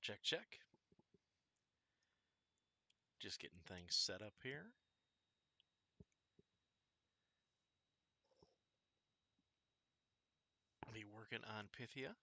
Check, check. Just getting things set up here. Be working on Pythia.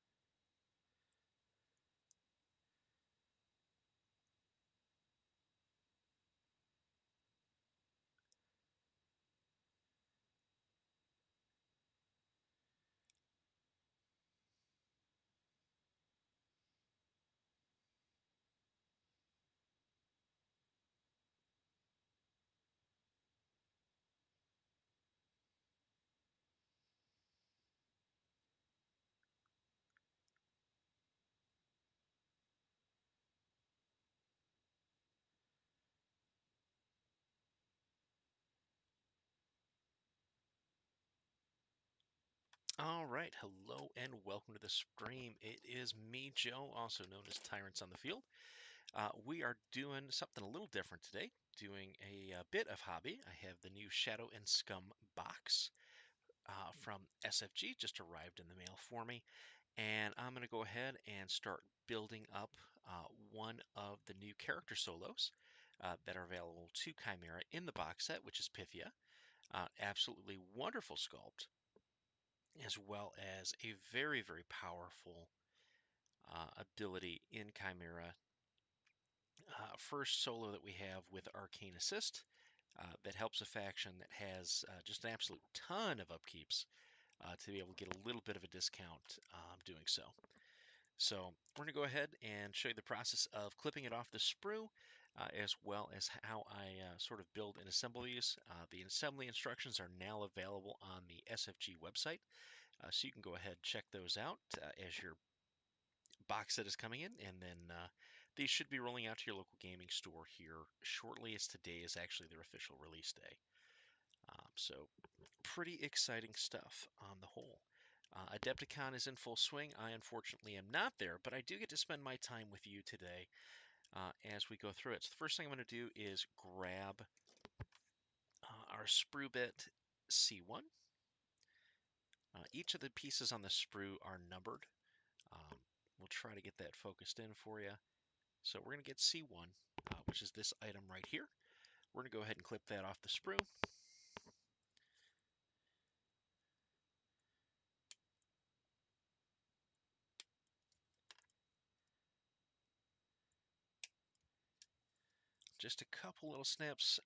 All right, hello and welcome to the stream. It is me, Joe, also known as Tyrants on the Field. We are doing something a little different today, doing a bit of hobby. I have the new Shadow and Scum box from SFG, just arrived in the mail for me. And I'm going to go ahead and start building up one of the new character solos that are available to Chimera in the box set, which is Pythia. Absolutely wonderful sculpt, as well as a very, very powerful ability in Chimera. First solo that we have with Arcane Assist that helps a faction that has just an absolute ton of upkeeps to be able to get a little bit of a discount doing so. So we're going to go ahead and show you the process of clipping it off the sprue, as well as how I sort of build and assemble these. The assembly instructions are now available on the SFG website, so you can go ahead and check those out as your box set is coming in, and then these should be rolling out to your local gaming store here shortly, as today is actually their official release day. So pretty exciting stuff on the whole. Adepticon is in full swing. I unfortunately am not there, but I do get to spend my time with you today as we go through it. So the first thing I'm going to do is grab our sprue bit C1. Each of the pieces on the sprue are numbered. Um, we'll try to get that focused in for you. So we're going to get C1, which is this item right here. We're going to go ahead and clip that off the sprue. Just a couple little snips.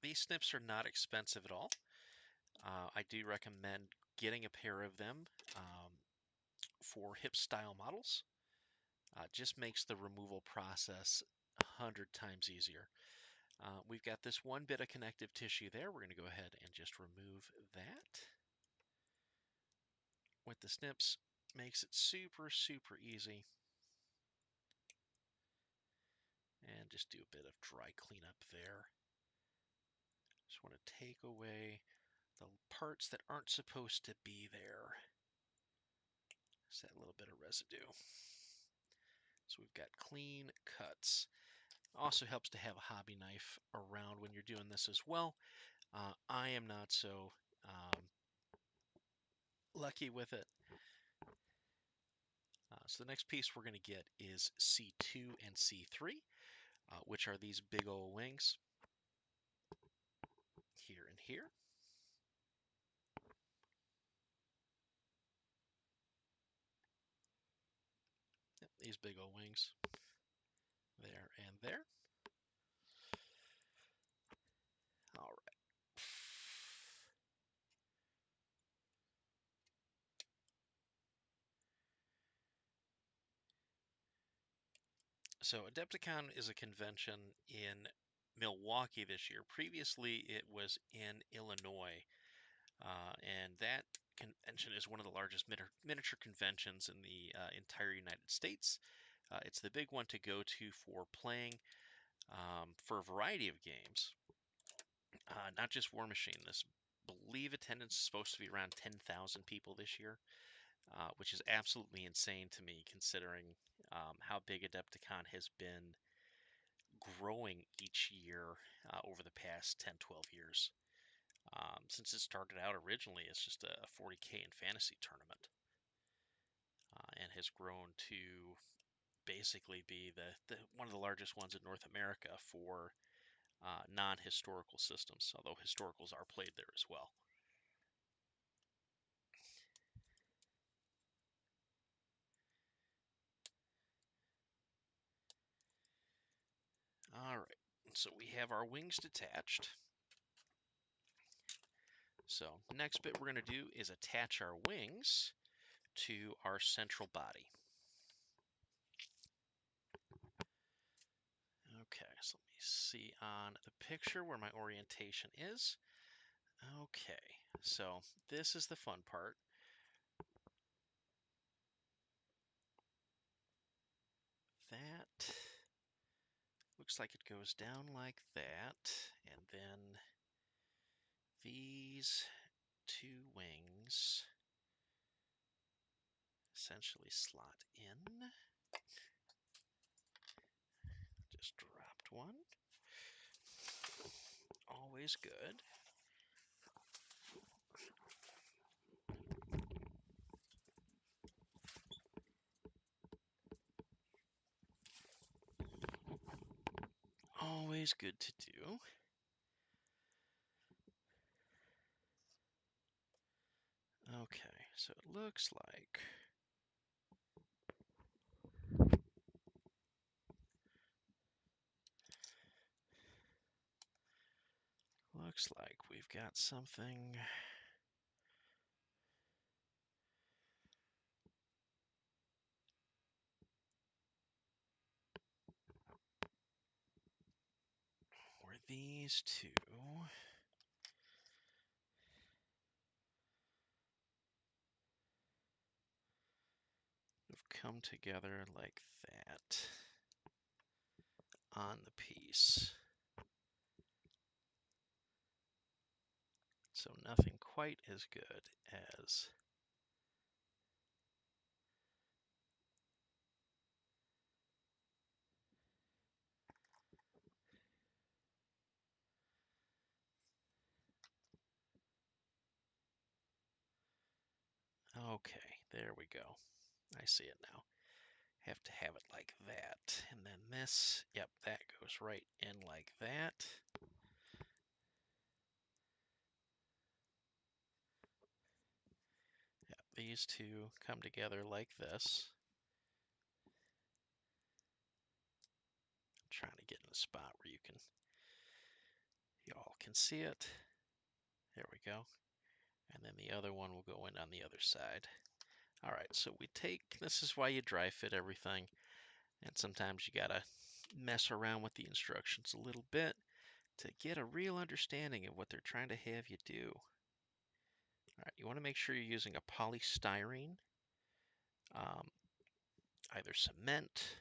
These snips are not expensive at all. I do recommend getting a pair of them for hip style models. Just makes the removal process 100 times easier. We've got this one bit of connective tissue there. We're going to go ahead and just remove that with the snips. Makes it super, super easy. And just do a bit of dry cleanup there. Just want to take away the parts that aren't supposed to be there. Just that little bit of residue. So we've got clean cuts. Also helps to have a hobby knife around when you're doing this as well. I am not so lucky with it. So the next piece we're going to get is C2 and C3, which are these big old wings here and here. Yep, these big old wings there and there. All right. So Adepticon is a convention in Milwaukee this year. Previously, it was in Illinois, and that convention is one of the largest miniature conventions in the entire United States. It's the big one to go to for playing for a variety of games, not just Warmachine. This believe attendance is supposed to be around 10,000 people this year, which is absolutely insane to me considering how big Adepticon has been growing each year over the past 10, 12 years. Since it started out originally as just a 40K in fantasy tournament and has grown to basically be the one of the largest ones in North America for non-historical systems, although historicals are played there as well. All right, so we have our wings detached. So next bit we're going to do is attach our wings to our central body. Okay, so let me see on the picture where my orientation is. Okay, so this is the fun part. That looks like it goes down like that, and then these two wings essentially slot in. Just dropped one. Always good. Always good to do. Okay, so it looks like we've got something. Where these two have come together like that on the piece. So nothing quite as good as okay, there we go. I see it now. Have to have it like that. And then this, yep, that goes right in like that. Yep, these two come together like this. I'm trying to get in a spot where y'all can see it. There we go. And then the other one will go in on the other side. All right, so this is why you dry fit everything. And sometimes you gotta mess around with the instructions a little bit to get a real understanding of what they're trying to have you do. All right, you want to make sure you're using a polystyrene, either cement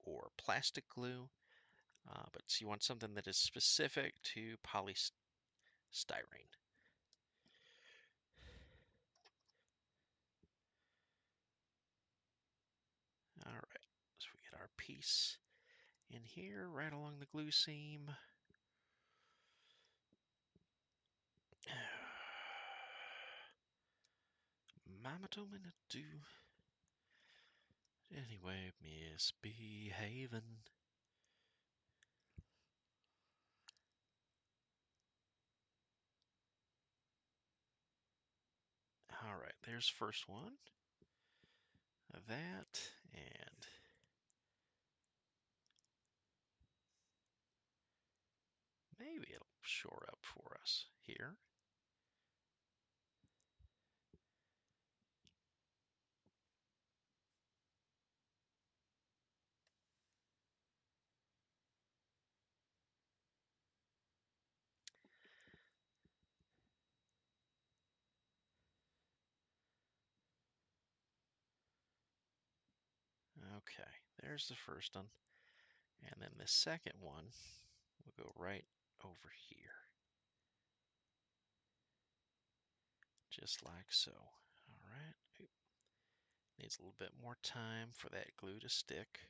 or plastic glue, but you want something that is specific to polystyrene. All right, so we get our piece in here right along the glue seam. Mama told me not to do. Anyway, misbehaving. All right, there's first one. That, and maybe it'll shore up for us here. Okay, there's the first one. And then the second one will go right over here. Just like so. All right. Needs a little bit more time for that glue to stick.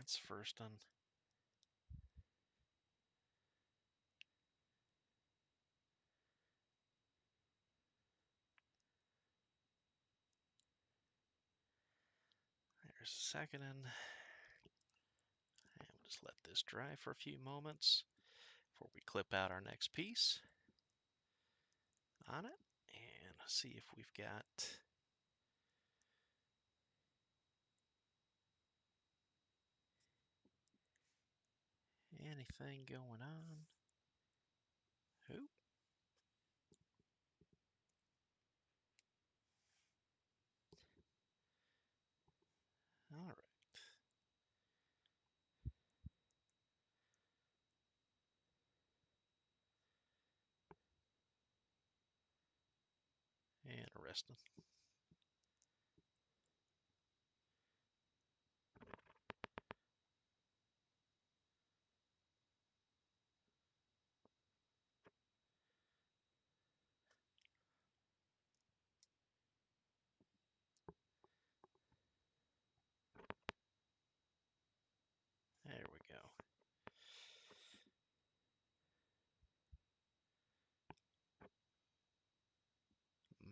That's the first one. There's the second one. And we'll just let this dry for a few moments before we clip out our next piece on it and see if we've got anything going on. Oop. All right. Interesting. There we go.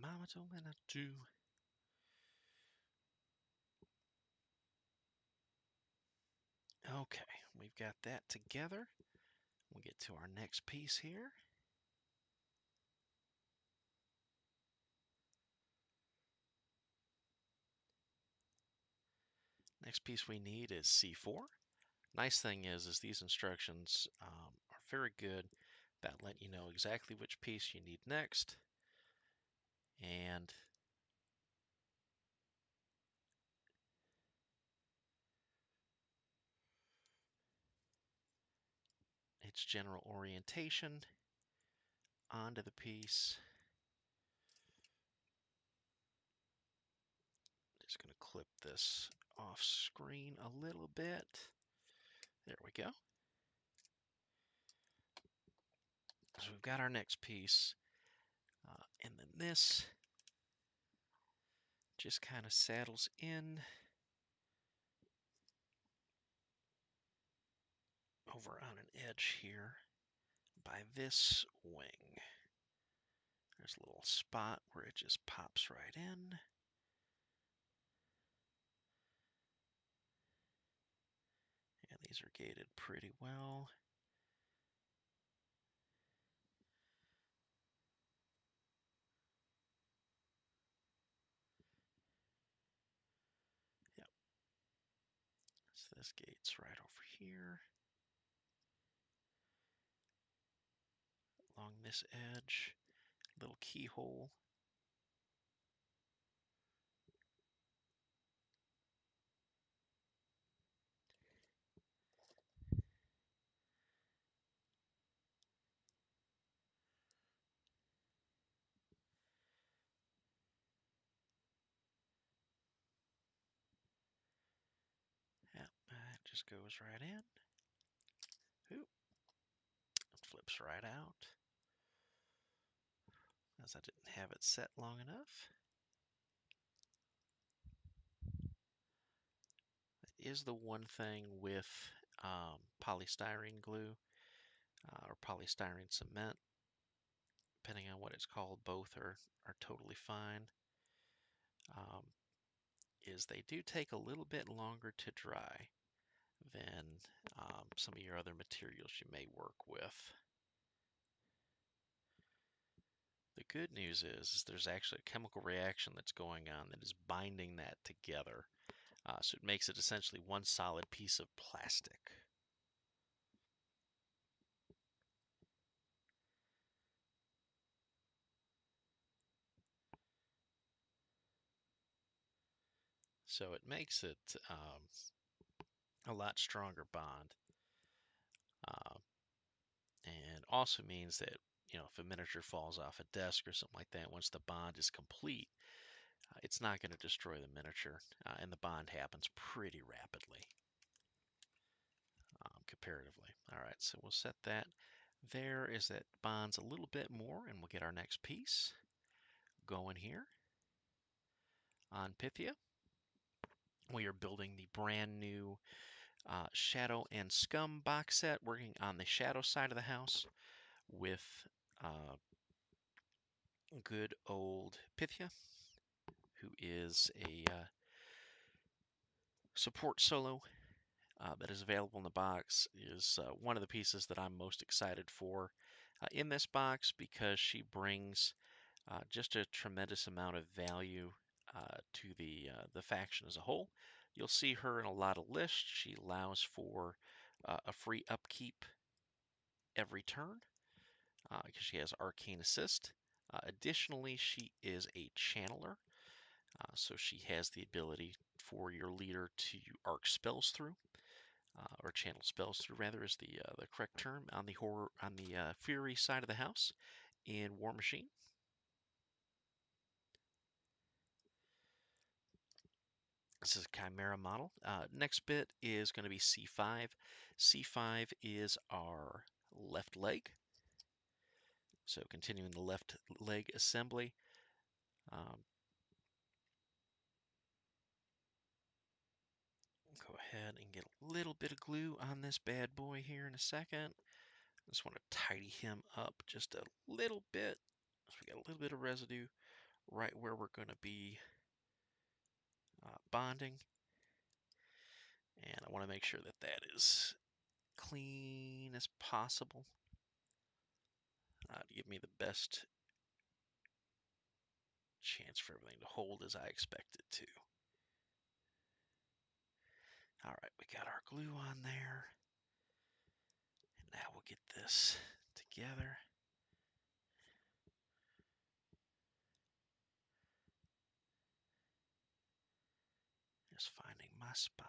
Mama told me not to. Okay, we've got that together. We'll get to our next piece here. Next piece we need is C4. Nice thing is these instructions are very good about letting you know exactly which piece you need next. And its general orientation onto the piece. Just going to clip this off screen a little bit. There we go. So we've got our next piece. And then this just kind of saddles in over on an edge here by this wing. There's a little spot where it just pops right in. And these are gated pretty well. Yep. So this gate's right over here. Along this edge, little keyhole. Yep, it just goes right in. Oop. It flips right out. As I didn't have it set long enough. That is the one thing with polystyrene glue or polystyrene cement. Depending on what it's called, both are totally fine. Is they do take a little bit longer to dry than some of your other materials you may work with. The good news is there's actually a chemical reaction that's going on that is binding that together. So it makes it essentially one solid piece of plastic. So it makes it a lot stronger bond. And also means that, you know, if a miniature falls off a desk or something like that, once the bond is complete, it's not going to destroy the miniature, and the bond happens pretty rapidly, comparatively. All right, so we'll set that. There is that bonds a little bit more, and we'll get our next piece going here on Pythia. We are building the brand new Shadow and Scum box set, working on the shadow side of the house with good old Pythia, who is a support solo that is available in the box, is one of the pieces that I'm most excited for in this box, because she brings just a tremendous amount of value to the faction as a whole. You'll see her in a lot of lists. She allows for a free upkeep every turn because she has Arcane Assist. Additionally, she is a channeler, so she has the ability for your leader to arc spells through, or channel spells through, rather, is the correct term on the Fury side of the house in Warmachine. This is a Chimera model. Next bit is going to be C5. C5 is our left leg. So continuing the left leg assembly. Go ahead and get a little bit of glue on this bad boy here in a second. Just want to tidy him up just a little bit. So we got a little bit of residue right where we're going to be bonding. And I want to make sure that that is clean as possible to give me the best chance for everything to hold as I expect it to. All right, we got our glue on there. And now we'll get this together. Just finding my spot.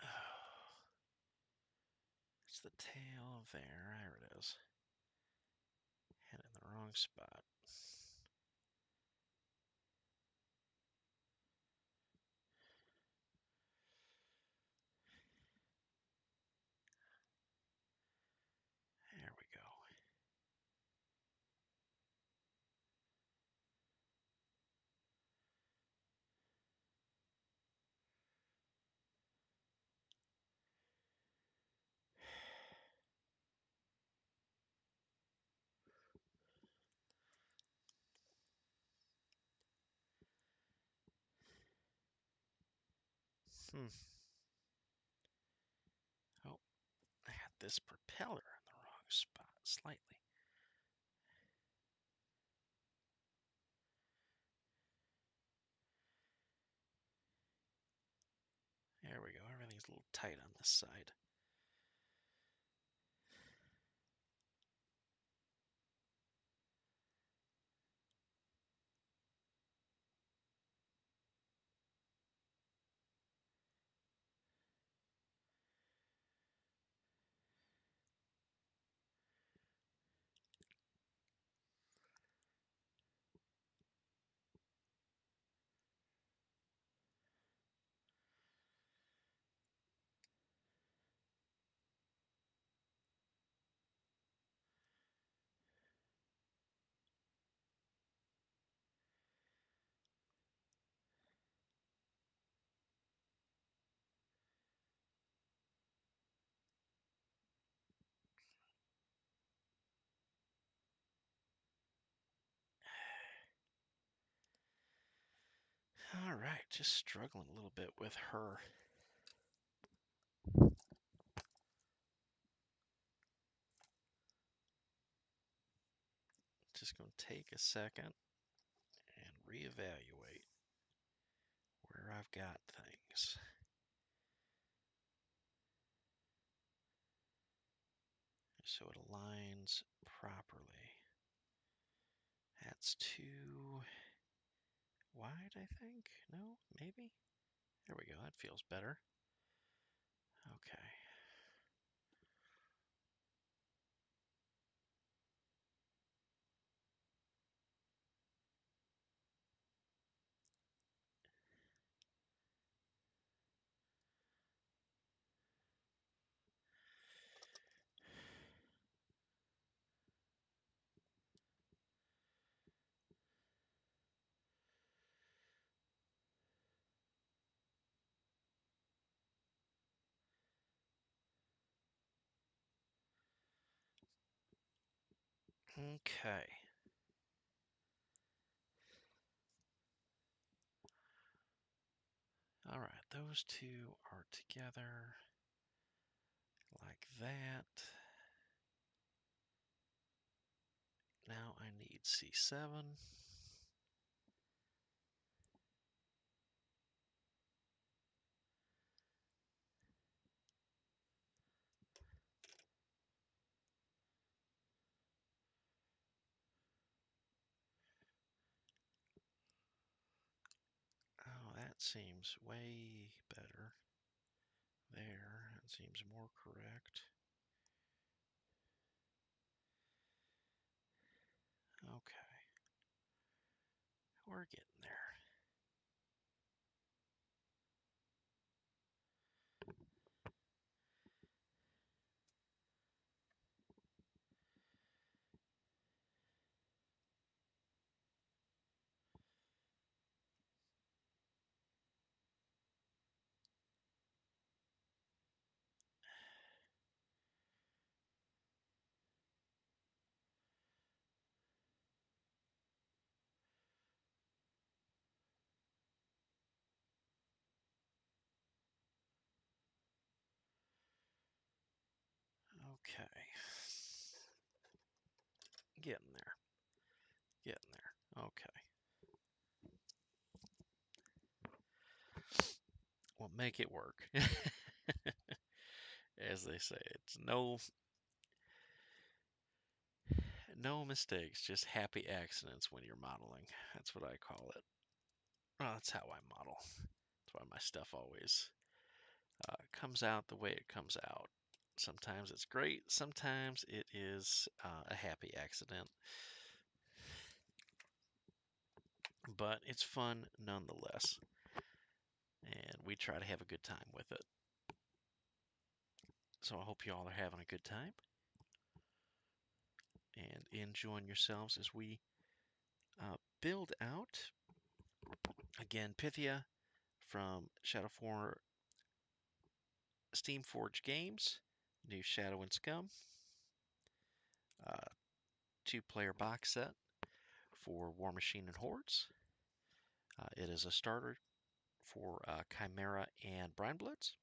Oh, it's the tail of there. There it is. And in the wrong spot. There we go. Oh, I had this propeller in the wrong spot slightly. There we go. Everything's a little tight on this side. All right, just struggling a little bit with her. Just going to take a second and reevaluate where I've got things. so it aligns properly. That's too wide, I think. No, maybe. There we go. That feels better. Okay. Okay. All right, those two are together like that. Now I need C7. Oh, that seems way better. There, that seems more correct. Okay, we're getting there. Okay, getting there, getting there. Okay. Well, make it work. As they say, it's no mistakes, just happy accidents when you're modeling. That's what I call it. Well, that's how I model. That's why my stuff always comes out the way it comes out. Sometimes it's great, sometimes it is a happy accident, but it's fun nonetheless, and we try to have a good time with it. So I hope you all are having a good time and enjoying yourselves as we build out, again, Pythia from Steamforged Games, new Shadow and Scum, uh, two-player box set for Warmachine and Hordes. It is a starter for Chimera and Brinebloods.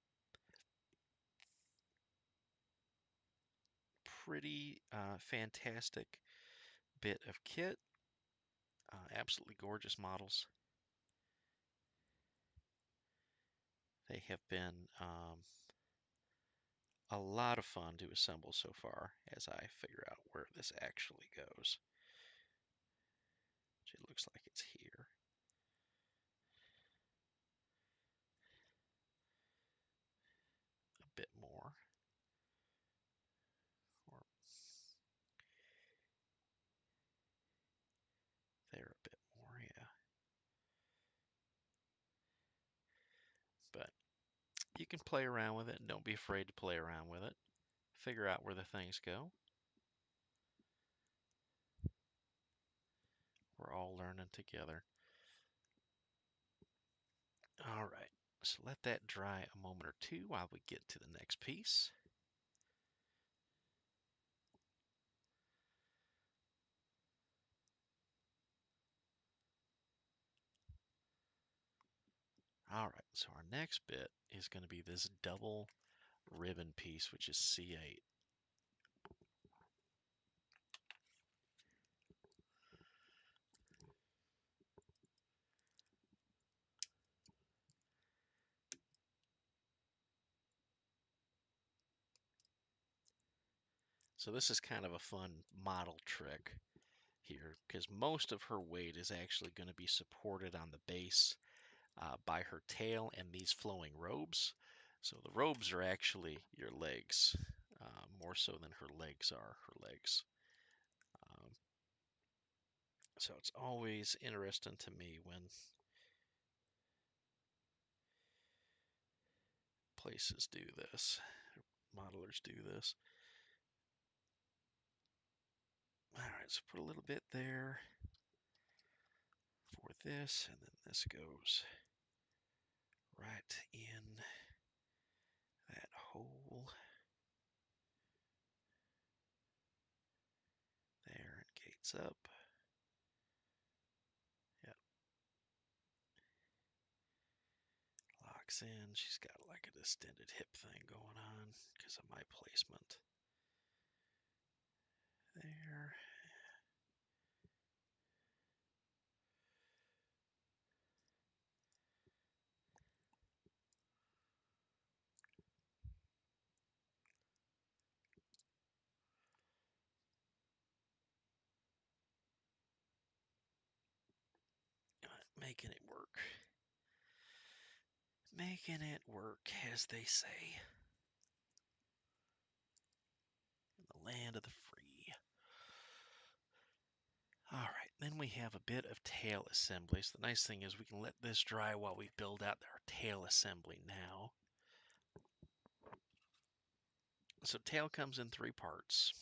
Pretty fantastic bit of kit. Absolutely gorgeous models. They have been a lot of fun to assemble so far as I figure out where this actually goes. Which it looks like it's here. A bit more. Or there a bit more, yeah. But you can play around with it and don't be afraid to play around with it. Figure out where the things go. We're all learning together. All right, so let that dry a moment or two while we get to the next piece. All right, so our next bit is going to be this double ribbon piece, which is C8. So this is kind of a fun model trick here because most of her weight is actually going to be supported on the base by her tail and these flowing robes. So the robes are actually your legs, more so than her legs are her legs. Um, so it's always interesting to me when places do this, modelers do this. All right, so put a little bit there for this, and then this goes right in that hole there and gates up. Yep. Locks in. She's got like a distended hip thing going on because of my placement. There. Making it work. Making it work, as they say. In the land of the free. Alright, then we have a bit of tail assembly. So the nice thing is we can let this dry while we build out our tail assembly now. So tail comes in 3 parts.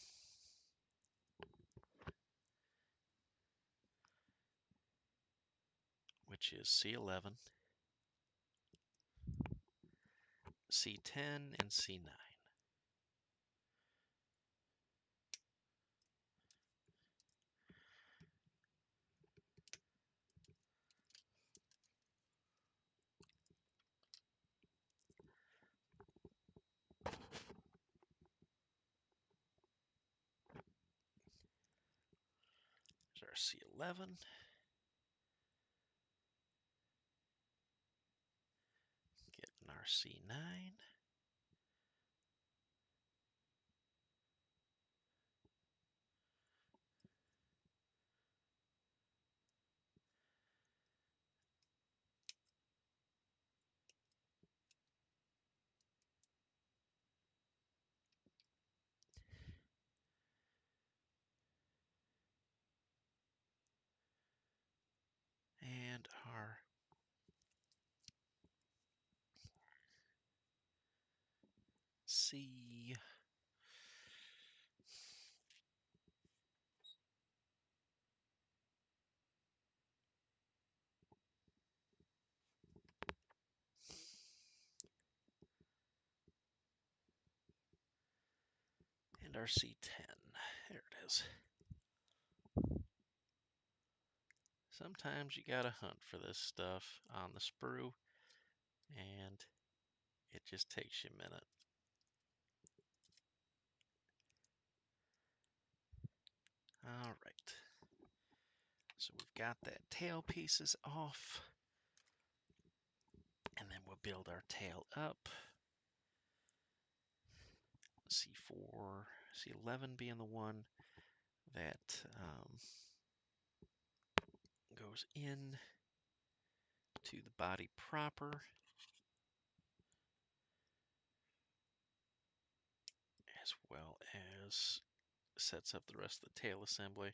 Which is C11, C10, and C9. There's our C11. Getting our C9. And our C. And our C10. There it is. Sometimes you gotta hunt for this stuff on the sprue, and it just takes you a minute. All right. So we've got that tail pieces off, and then we'll build our tail up. C4, C11 being the one that goes in to the body proper, as well as sets up the rest of the tail assembly.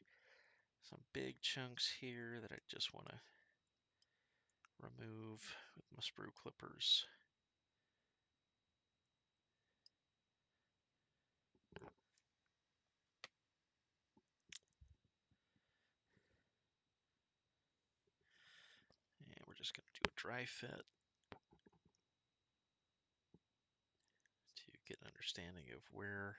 Some big chunks here that I just want to remove with my sprue clippers. And we're just going to do a dry fit to get an understanding of where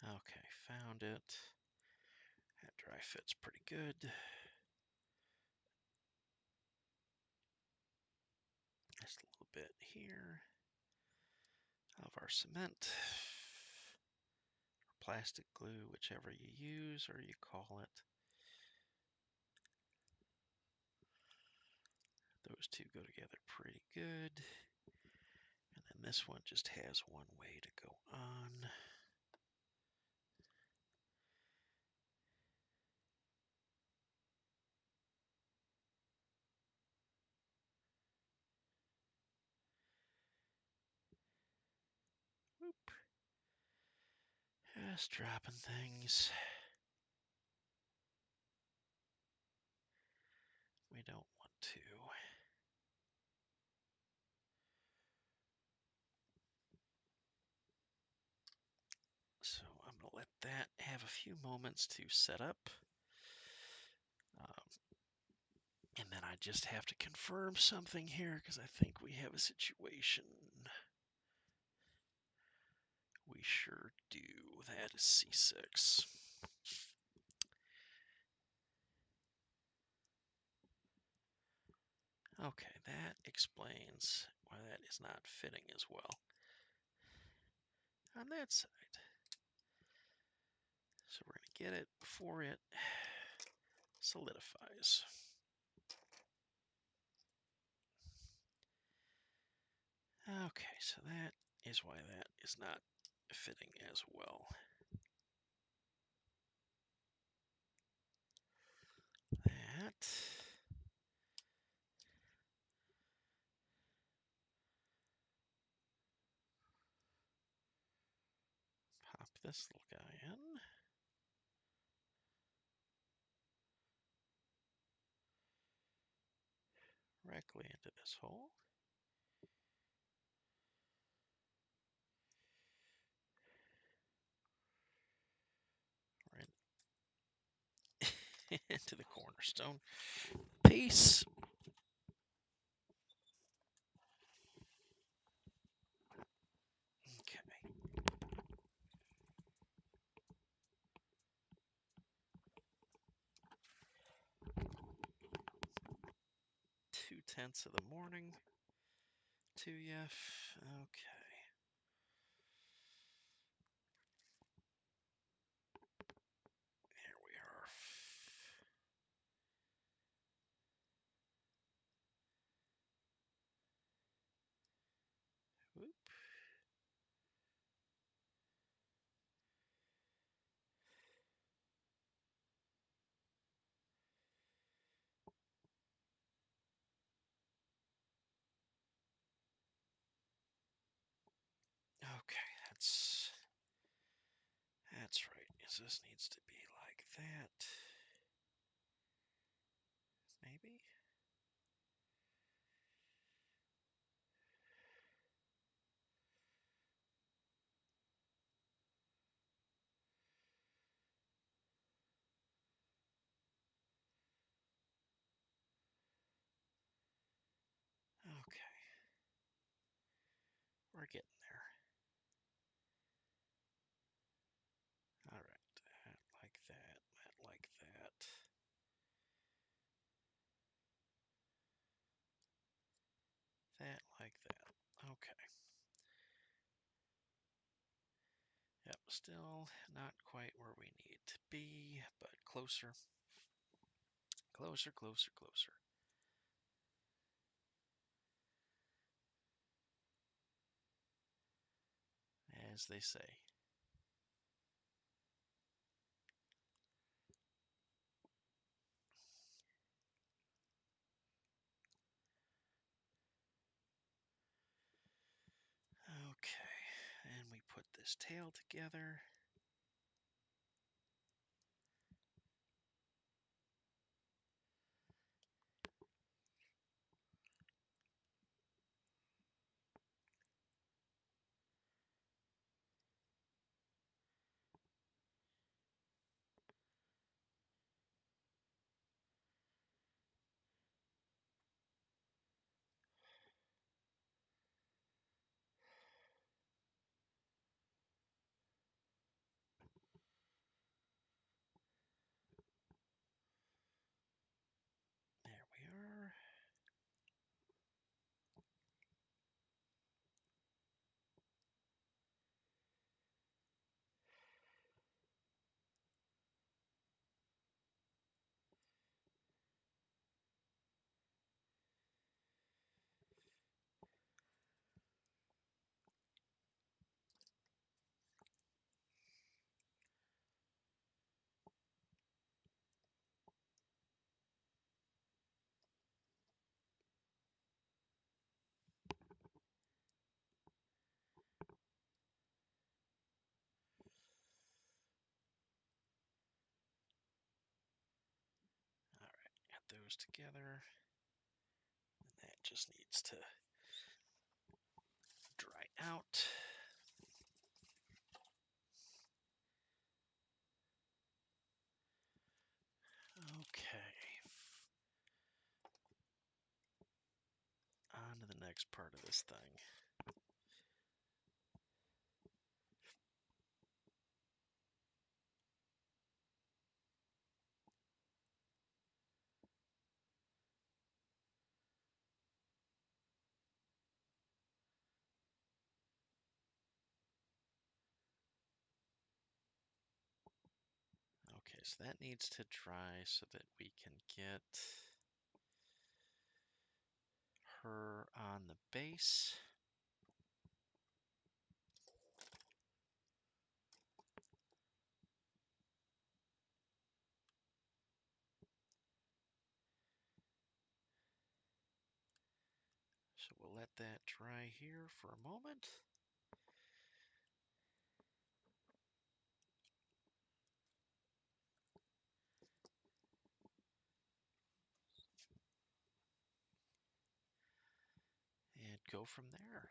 okay, found it. That dry fit's pretty good. Just a little bit here. of our cement, or plastic glue, whichever you use or you call it. Those two go together pretty good. And then this one just has one way to go on. Whoop. Just dropping things. We don't want to. So I'm going to let that have a few moments to set up. And then I just have to confirm something here because I think we have a situation. We sure do. That is C6. Okay, that explains why that is not fitting as well on that side. So we're going to get it before it solidifies. Okay, so that is why that is not fitting as well. That. Pop this little guy in. Directly into this hole. Right into the cornerstone piece. Okay. 2/10 of the morning to you. Okay. Here we are. Whoop. Okay, that's right. This needs to be like that. Maybe? Okay. We're getting there. All right. That like that. That like that. That like that. Okay. Yep, still not quite where we need to be, but closer. Closer, closer, closer. As they say. Okay, and we put this tail together. those together. And that just needs to dry out. Okay. On to the next part of this thing. Okay, so that needs to dry so that we can get her on the base. So we'll let that dry here for a moment. And go from there.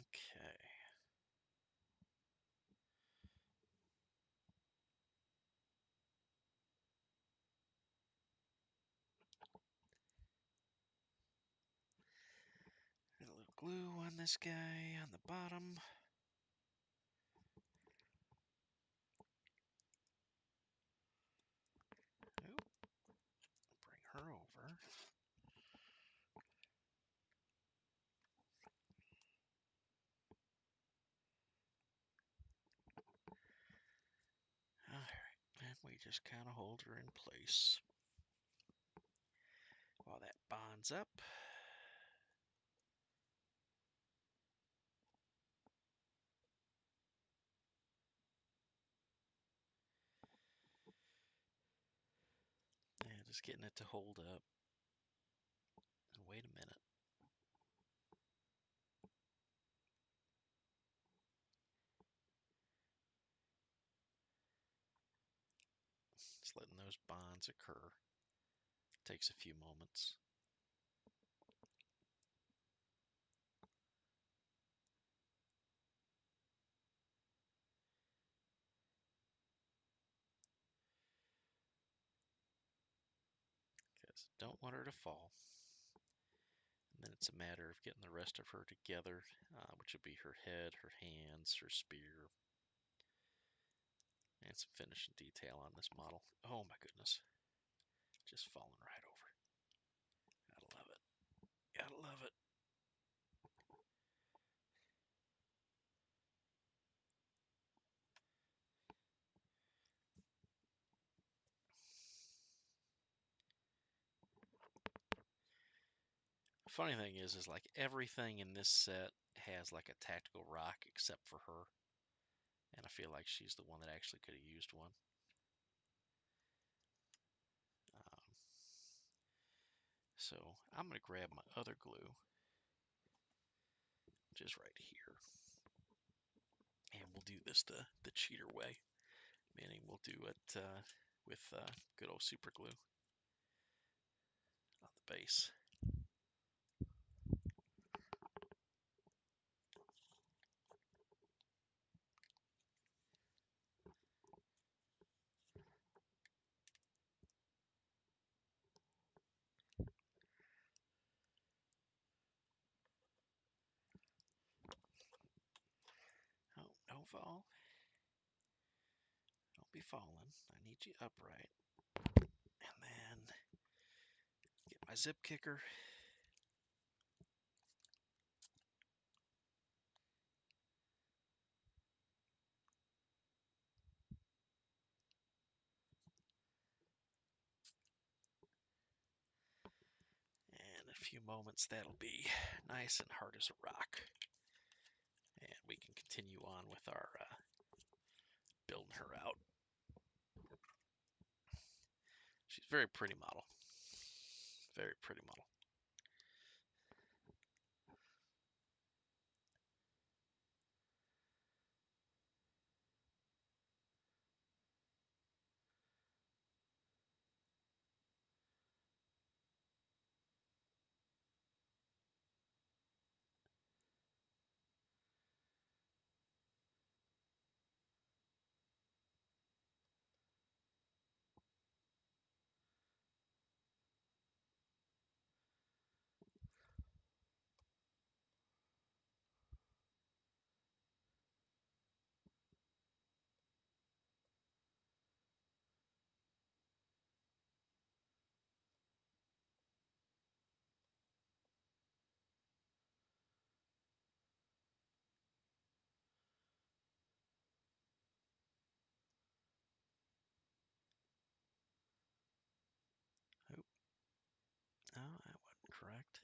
Okay. A little glue on this guy on the bottom. Oop. Bring her over. Alright, and we just kind of hold her in place while that bonds up. And just getting it to hold up. And wait a minute. Just letting those bonds occur. Takes a few moments. Because I don't want her to fall. And then it's a matter of getting the rest of her together, which would be her head, her hands, her spear, and some finishing detail on this model. Oh my goodness. Just falling right over. Gotta love it. Gotta love it. Funny thing is like everything in this set has like a tactical rock except for her. And I feel like she's the one that actually could have used one. Um, so I'm going to grab my other glue, which is right here. And we'll do this the cheater way, meaning we'll do it with good old super glue on the base. Oh, don't fall. Don't be falling. I need you upright. And then get my zip kicker. a few moments, that'll be nice and hard as a rock. And we can continue on with our building her out. She's a very pretty model. Very pretty model. Oh, no, that wasn't correct.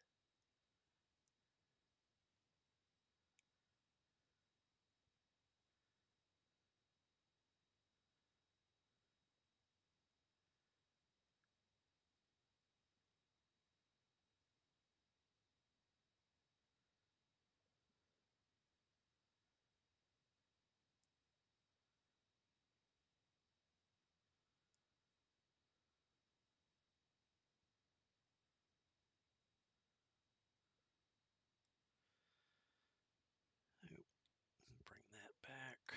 Oh, bring that back.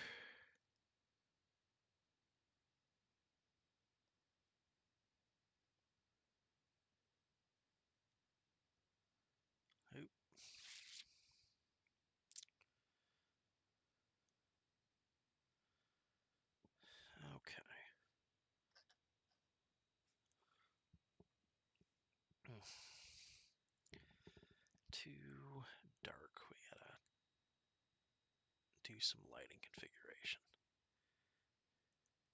Oh. Okay. Too dark. We gotta do some lighting configuration.